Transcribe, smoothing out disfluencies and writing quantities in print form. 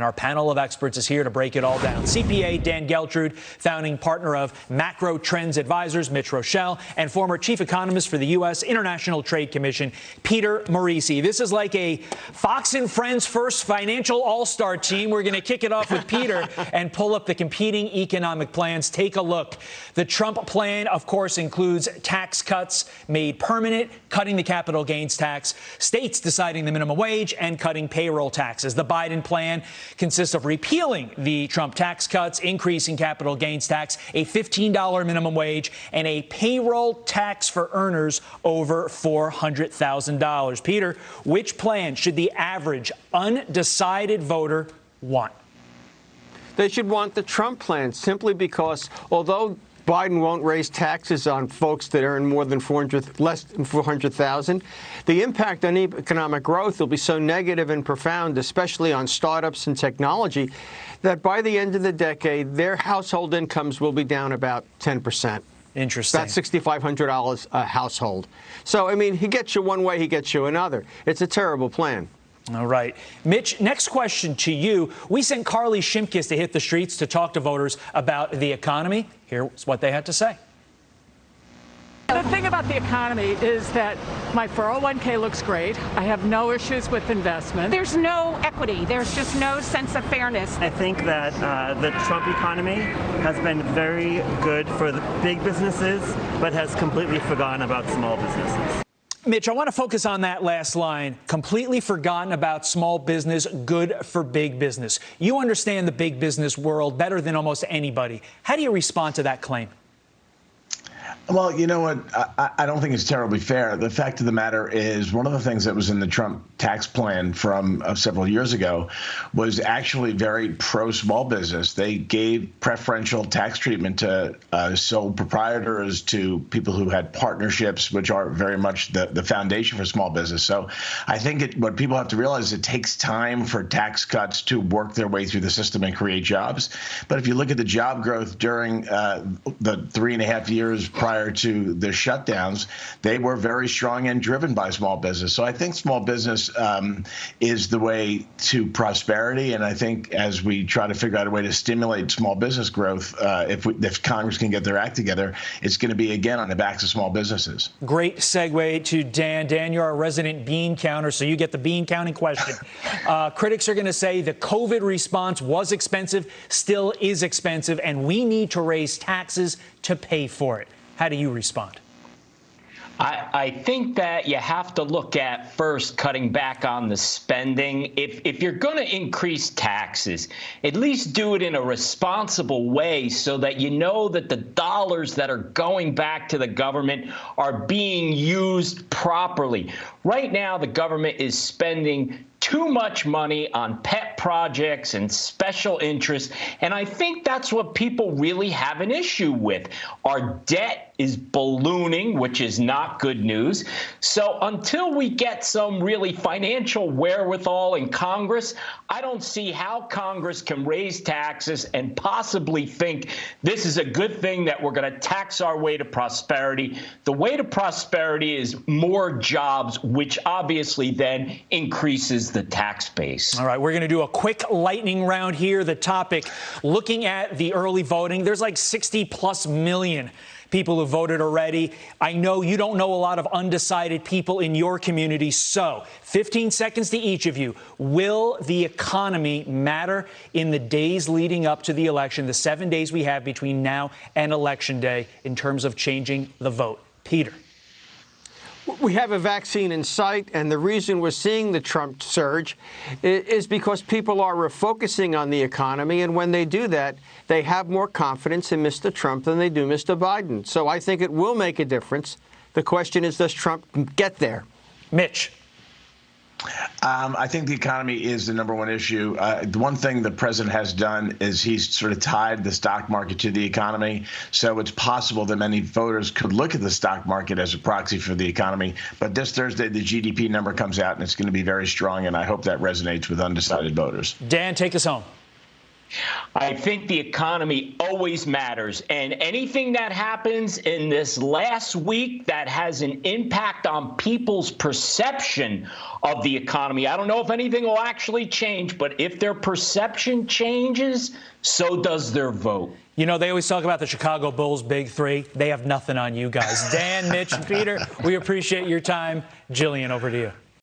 Our panel of experts is here to break it all down. CPA Dan Geltrude, founding partner of Macro Trends Advisors, Mitch Roschelle, and former chief economist for the U.S. International Trade Commission, Peter Morici. This is like a Fox and Friends first financial all-star team. We're going to kick it off with Peter and pull up the competing economic plans. Take a look. The Trump plan, of course, includes tax cuts made permanent, cutting the capital gains tax, states deciding the minimum wage, and cutting payroll taxes. The Biden plan consists of repealing the Trump tax cuts, increasing capital gains tax, a $15 minimum wage, and a payroll tax for earners over $400,000. Peter, which plan should the average undecided voter want? They should want the Trump plan, simply because although Biden won't raise taxes on folks that earn less than $400,000. The impact on economic growth will be so negative and profound, especially on startups and technology, that by the end of the decade, their household incomes will be down about 10%. Interesting. That's $6,500 a household. So, I mean, he gets you one way, he gets you another. It's a terrible plan. All right. Mitch, next question to you. We sent Carly Shimkus to hit the streets to talk to voters about the economy. Here's what they had to say. The thing about the economy is that my 401k looks great. I have no issues with investment. There's no equity. There's just no sense of fairness. I think that the Trump economy has been very good for the big businesses, but has completely forgotten about small businesses. Mitch, I want to focus on that last line. Completely forgotten about small business, good for big business. You understand the big business world better than almost anybody. How do you respond to that claim? Well, you know what? I don't think it's terribly fair. The fact of the matter is, one of the things that was in the Trump tax plan from several years ago was actually very pro-small business. They gave preferential tax treatment to sole proprietors, to people who had partnerships, which are very much the foundation for small business. So I think what people have to realize is it takes time for tax cuts to work their way through the system and create jobs. But if you look at the job growth during the 3.5 years prior to the shutdowns, they were very strong and driven by small business. So I think small business is the way to prosperity. And I think as we try to figure out a way to stimulate small business growth, if Congress can get their act together, it's going to be, again, on the backs of small businesses. Great segue to Dan. Dan, you're our resident bean counter, so you get the bean counting question. Critics are going to say the COVID response was expensive, still is expensive, and we need to raise taxes to pay for it. How do you respond? I think that you have to look at first cutting back on the spending. If you're going to increase taxes, at least do it in a responsible way so that you know that the dollars that are going back to the government are being used properly. Right now, the government is spending too much money on pet projects and special interests, and I think that's what people really have an issue with. Our debt is ballooning, which is not good news. So until we get some really financial wherewithal in Congress, I don't see how Congress can raise taxes and possibly think this is a good thing, that we're going to tax our way to prosperity. The way to prosperity is more jobs, which obviously then increases the tax base. All right, we're going to do a quick lightning round here. The topic, looking at the early voting, there's like 60+ million people who voted already. I know you don't know a lot of undecided people in your community, so 15 seconds to each of you. Will the economy matter in the days leading up to the election, the 7 days we have between now and Election Day, in terms of changing the vote? Peter. We have a vaccine in sight, and the reason we're seeing the Trump surge is because people are refocusing on the economy, and when they do that, they have more confidence in Mr. Trump than they do Mr. Biden. So I think it will make a difference. The question is, does Trump get there? Mitch. I think the economy is the number one issue. The one thing the president has done is he's sort of tied the stock market to the economy. So it's possible that many voters could look at the stock market as a proxy for the economy. But this Thursday, the GDP number comes out, and it's going to be very strong. And I hope that resonates with undecided voters. Dan, take us home. I think the economy always matters, and anything that happens in this last week that has an impact on people's perception of the economy, I don't know if anything will actually change, but if their perception changes, so does their vote. You know, they always talk about the Chicago Bulls Big Three. They have nothing on you guys. Dan, Mitch, and Peter, we appreciate your time. Jillian, over to you.